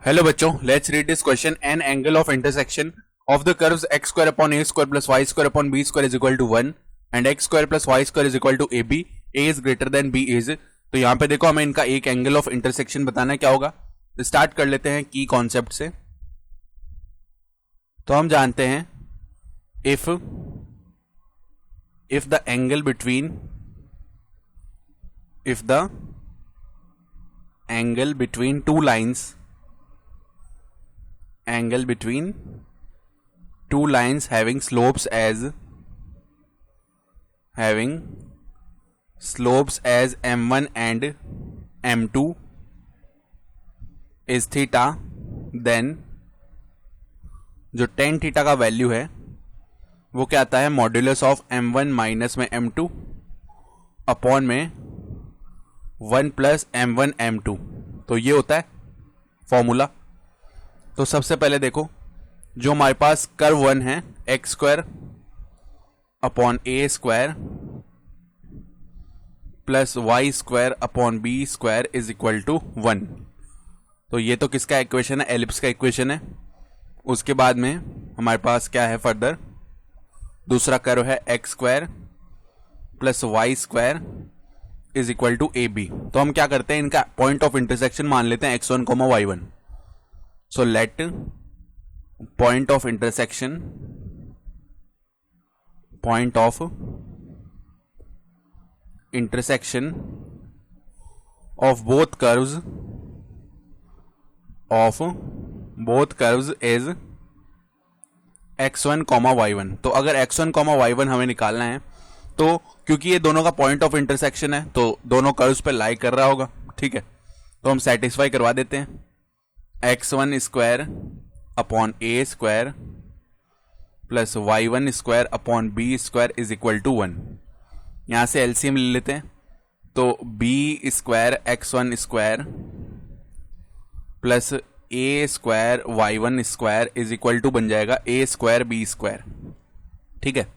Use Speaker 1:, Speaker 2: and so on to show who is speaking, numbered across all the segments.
Speaker 1: Hello बच्चों, let's read this question. An angle of intersection of the curves x square upon a square plus y square upon b square is equal to 1 and x square plus y square is equal to ab. a is greater than b is. तो यहाँ पे देखो, हमें इनका एक angle of intersection बताना है. क्या होगा, स्टार्ट कर लेते हैं की कॉन्सेप्ट से. तो हम जानते हैं if the angle between two lines having slopes as m1 and m2 is theta, then जो tan थीटा का वैल्यू है वो क्या आता है, मॉड्यूलस ऑफ m1 माइनस में m2 अपॉन में 1 प्लस m1 m2. तो ये होता है फॉर्मूला. तो सबसे पहले देखो, जो हमारे पास कर्व 1 है, x square upon a square plus y square upon b square is equal to 1. तो ये तो किसका इक्वेशन है, एलिप्स का इक्वेशन है. उसके बाद में हमारे पास क्या है फर्दर, दूसरा कर्व है x square plus y square is equal to a b. तो हम क्या करते हैं, इनका पॉइंट ऑफ इंटरसेक्शन मान लेते हैं x1 comma y1. So let point of intersection of both curves is x1 comma y1. तो अगर x1 कॉमा y1 हमें निकालना है, तो क्योंकि ये दोनों का पॉइंट ऑफ इंटरसेक्शन है तो दोनों कर्व्स पे लाई कर रहा होगा. ठीक है, तो हम सेटिस्फाई करवा देते हैं. x1 square upon a square plus y1 square upon b square is equal to 1. यहां से एलसीएम ले लेते हैं. तो b square x1 square plus a square y1 square is equal to बन जाएगा a स्क्वायर b स्क्वायर. ठीक है,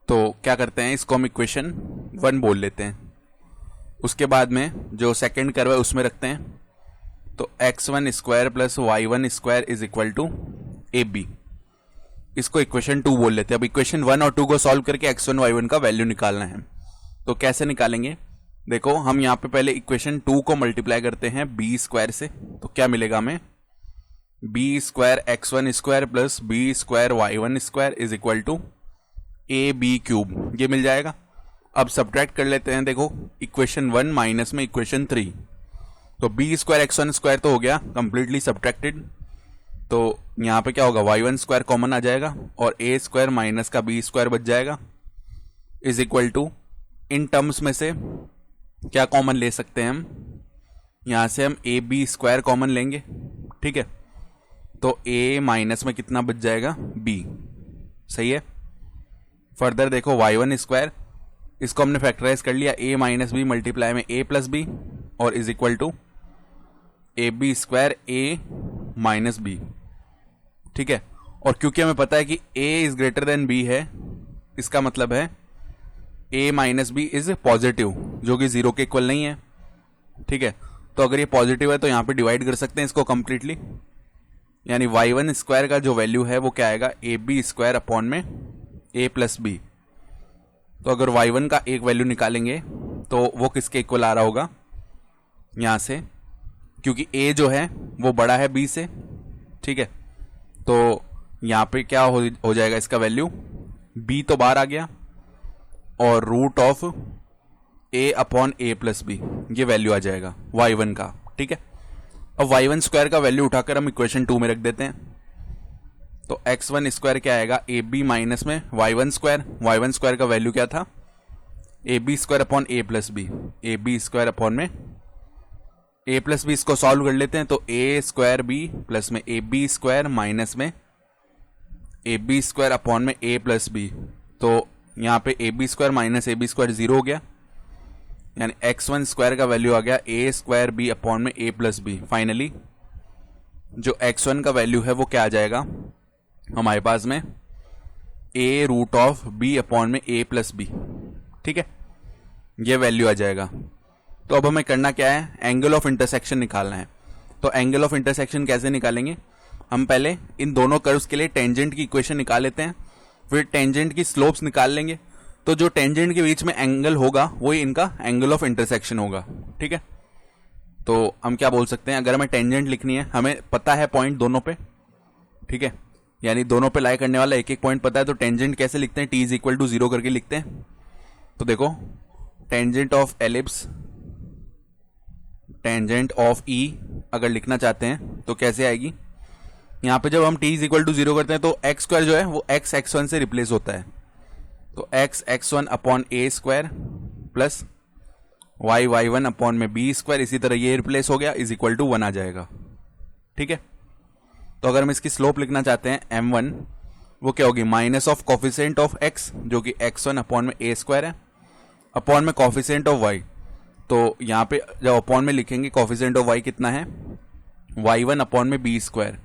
Speaker 1: तो क्या करते हैं, इसको हम इक्वेशन 1 बोल लेते हैं. उसके बाद में जो सेकंड कर्व है उसमें रखते हैं. तो x1 square plus y1 square is equal to ab. इसको इक्वेशन 2 बोल लेते हैं. अब इक्वेशन 1 और 2 को सॉल्व करके x1 y1 का वैल्यू निकालना है. तो कैसे निकालेंगे, देखो हम यहाँ पे पहले इक्वेशन 2 को मल्टीप्लाई करते हैं b स्क्वायर से. तो क्या मिलेगा हमें, b square x1 square plus b square y1 square is equal to a b cube. ये मिल जाएगा. अब सब्ट्रैक्ट कर लेते हैं. देखो इक्वेशन 1 माइनस में इक्वेशन 3. तो b स्क्वायर x1 स्क्वायर तो हो गया कंप्लीटली सब्ट्रैक्टेड. तो यहाँ पे क्या होगा, y1 स्क्वायर कॉमन आ जाएगा और a स्क्वायर माइनस का b स्क्वायर बच जाएगा is equal to, in terms में से क्या कॉमन ले सकते हैं हम, यहाँ से हम ए बी स्क्वायर कॉमन लेंगे. ठीक है, तो a माइनस में कितना बच जाएगा, b. सही है. फर्दर देखो y1 स्क्वायर, इसको हमने फैक्टराइज कर लिया, a माइनस बी मल्टीप्लाई में a प्लस बी और is equal to a b square a minus b. ठीक है, और क्योंकि हमें पता है कि a is greater than b है, इसका मतलब है a minus b is positive, जो कि 0 के इक्वल नहीं है. ठीक है, तो अगर ये पॉजिटिव है तो यहाँ पे डिवाइड कर सकते हैं इसको कंप्लीटली. यानी y1 स्क्वायर का जो वैल्यू है वो क्या आएगा, ए बी स्क्वायर अपॉन में a प्लस बी. तो अगर y1 का एक वैल्यू निकालेंगे तो वो किसके इक्वल आ रहा होगा, यहाँ से, क्योंकि a जो है वो बड़ा है b से. ठीक है, तो यहाँ पे क्या हो जाएगा इसका वैल्यू, b तो बाहर आ गया और root of a upon a plus b, ये वैल्यू आ जाएगा y1 का. ठीक है, अब y1 स्क्वायर का वैल्यू उठाकर हम इक्वेशन 2 में रख देते हैं. तो x1 स्क्वायर क्या आएगा, ए बी माइनस में y1 स्क्वायर का वैल्यू क्या था, a b square upon a plus b, a b square upon में ए प्लस बी. इसको सॉल्व कर लेते हैं. तो ए स्क्वायर बी प्लस में ए बी स्क्वायर माइनस में ए बी स्क्वायर अपॉन में ए प्लस बी. तो यहाँ पे a b square minus a b square 0 हो गया, यानी x1 स्क्वायर का वैल्यू आ गया ए स्क्वायर बी अपॉन में ए प्लस बी. फाइनली जो x1 का वैल्यू है वो क्या आ जाएगा हमारे पास में, a root of b upon में a प्लस बी. ठीक है, ये वैल्यू आ जाएगा. तो अब हमें करना क्या है, एंगल ऑफ इंटरसेक्शन निकालना है. तो एंगल ऑफ इंटरसेक्शन कैसे निकालेंगे, हम पहले इन दोनों कर्व्स के लिए टेंजेंट की इक्वेशन निकाल लेते हैं, फिर टेंजेंट की स्लोप्स निकाल लेंगे। तो जो टेंजेंट के बीच में एंगल होगा वही इनका एंगल ऑफ इंटरसेक्शन होगा। ठीक है, तो हम क्या बोल सकते हैं, अगर हमें टेंजेंट लिखनी है, हमें पता है पॉइंट दोनों पे, ठीक है, यानी दोनों पे लाई करने वाला एक एक पॉइंट पता है, तो टेंजेंट कैसे लिखते हैं, t इज इक्वल टू 0 करके लिखते हैं। तो देखो tangent of ellipse, tangent of e अगर लिखना चाहते हैं तो कैसे आएगी, यहाँ पे जब हम t इज इक्वल टू 0 करते हैं तो एक्स स्क्वायर जो है वो x x1 से रिप्लेस होता है, तो x x1 upon a square plus y y1 upon में b स्क्वायर, इसी तरह ये रिप्लेस हो गया, इज इक्वल टू 1 आ जाएगा। ठीक है, तो अगर हम इसकी स्लोप लिखना चाहते हैं m1, वो क्या होगी, minus of coefficient of x जो कि x1 अपॉन में a स्क्वायर है, अपॉन में कॉफिशिएंट ऑफ y। तो यहाँ पे जब अपॉन में लिखेंगे कॉफिशिएंट ऑफ y कितना है, y1 अपॉन में b स्क्वायर,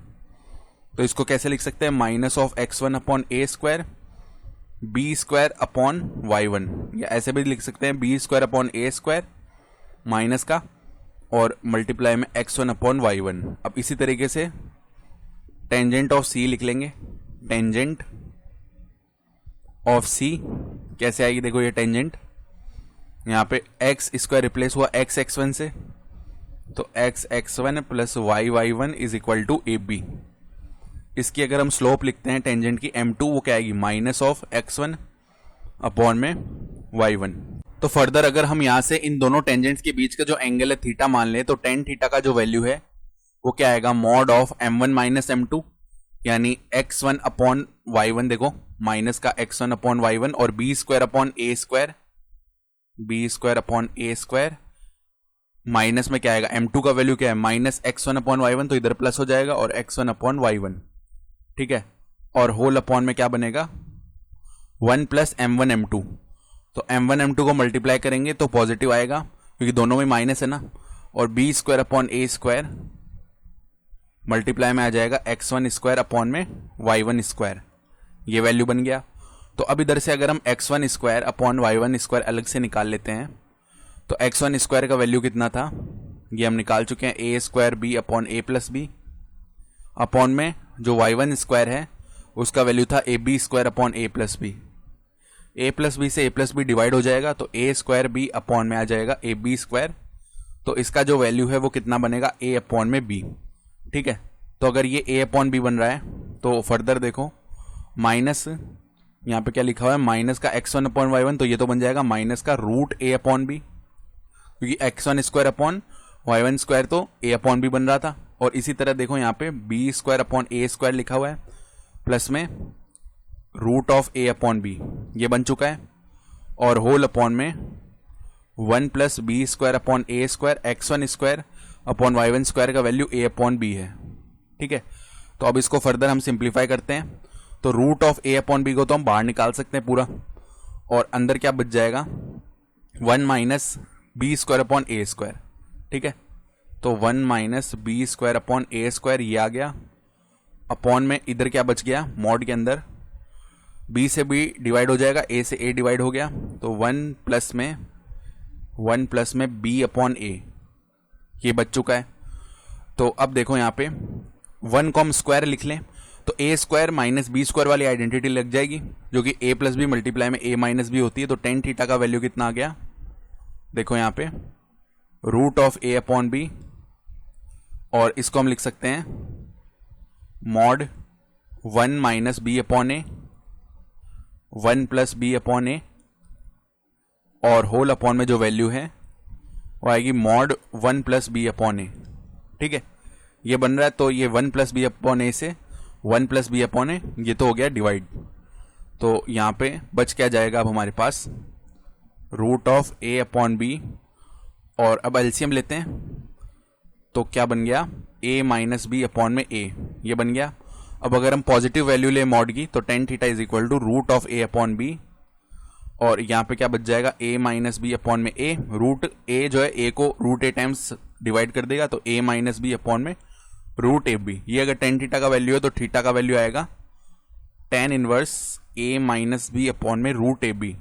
Speaker 1: तो इसको कैसे लिख सकते हैं, minus of x1 upon a square b square upon y1, या ऐसे भी लिख सकते हैं b square upon a square minus का और मल्टीप्लाई में x1 अपॉन y1। अब इसी तरीके से टेंजेंट ऑफ c लिख लेंगे, टेंजेंट ऑफ c कैसे आएगी, देखो ये टेंजेंट, यहाँ पे x स्क्वायर रिप्लेस हुआ x x1 से, तो x x1 plus y y1 is equal to a b. इसकी अगर हम स्लोप लिखते हैं टेंजेंट की m2, वो क्या आएगी, माइनस ऑफ x1 अपॉन में y1। तो फर्दर अगर हम यहां से इन दोनों टेंजेंट्स के बीच का जो एंगल है थीटा मान लें, तो टेन थीटा का जो वैल्यू है वो क्या आएगा, mod of m1 minus m2, यानी x1 अपॉन y1, देखो माइनस का x1 अपॉन y1 और b square upon a square, b square upon a square minus में क्या आएगा, m2 का वैल्यू क्या है, माइनस x1 अपॉन y1, तो इधर प्लस हो जाएगा और x1 अपॉन y1। ठीक है, और होल अपॉन में क्या बनेगा, 1 प्लस m1 m2, तो m1 m2 को मल्टीप्लाई करेंगे तो पॉजिटिव आएगा क्योंकि दोनों में माइनस है ना, और b square upon a square multiply में आ जाएगा x1 स्क्वायर अपॉन में y1 स्क्वायर, ये वैल्यू बन गया। तो अब इधर से अगर हम x1 square upon y1 square अलग से निकाल लेते हैं, तो x1 स्क्वायर का वैल्यू कितना था, ये हम निकाल चुके हैं, a square b upon a plus b, upon में जो y1 स्क्वायर है उसका वैल्यू था a b square upon a plus b, a plus b से a प्लस बी डिवाइड हो जाएगा, तो a स्क्वायर b अपॉन में आ जाएगा ए बी स्क्वायर, तो इसका जो वैल्यू है वो कितना बनेगा, a अपॉन में b। ठीक है, तो अगर ये a अपॉन b बन रहा है तो फर्दर देखो माइनस, यहाँ पे क्या लिखा हुआ है, माइनस का x1 अपॉन y1, तो ये तो बन जाएगा माइनस का रूट a अपॉन b, क्योंकि x1 square upon y1 square तो a अपॉन b बन रहा था, और इसी तरह देखो यहाँ पे b square upon a square लिखा हुआ है, प्लस में root of a upon b, ये बन चुका है, और होल अपॉन में 1 plus b square upon a square, x1 square upon y1 square का वैल्यू a अपॉन b है। ठीक है, तो अब इसको फर्दर हम सिंप्लीफाई करते हैं, तो root of a upon b को तो हम बाहर निकाल सकते हैं पूरा, और अंदर क्या बच जाएगा, 1 minus b square upon a square. ठीक है, तो 1 minus b square upon a square ये आ गया, अपॉन में इधर क्या बच गया, मॉड के अंदर b से b डिवाइड हो जाएगा, a से a डिवाइड हो गया, तो 1 प्लस में b अपॉन a ये बच चुका है। तो अब देखो यहाँ पे 1 को हम स्क्वायर लिख लें, तो a square minus b square वाली आइडेंटिटी लग जाएगी, जो कि a प्लस बी मल्टीप्लाई में a माइनस बी होती है, तो टेन थीटा का वैल्यू कितना आ गया, देखो यहाँ पे root of a upon b, और इसको हम लिख सकते हैं mod 1 minus b upon a, 1 plus b upon a, और होल अपॉन में जो वैल्यू है वो आएगी mod 1 plus b upon a. ठीक है, ये बन रहा है, तो ये 1 प्लस बी अपॉन ए से 1 प्लस बी अपॉन ए, ये तो हो गया डिवाइड, तो यहाँ पे बच क्या जाएगा अब हमारे पास, root of a upon b, और अब एलसीएम लेते हैं, तो क्या बन गया, a माइनस बी अपॉन में a, ये बन गया। अब अगर हम पॉजिटिव वैल्यू ले मॉड की, तो tan theta is equal to root of a upon b, और यहाँ पे क्या बच जाएगा, a माइनस बी अपॉन में a, रूट a जो है a को रूट a टाइम्स डिवाइड कर देगा, तो a माइनस बी अपॉन में रूट ए बी, ये अगर टेन थीटा का वैल्यू है तो थीटा का वैल्यू आएगा tan inverse a minus b upon में रूट ए बी,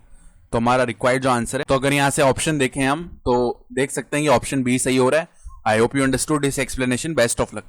Speaker 1: तो हमारा रिक्वायर्ड जो आंसर है। तो अगर यहाँ से ऑप्शन देखें हम, तो देख सकते हैं कि ऑप्शन बी सही हो रहा है, I hope you understood this explanation. Best of luck.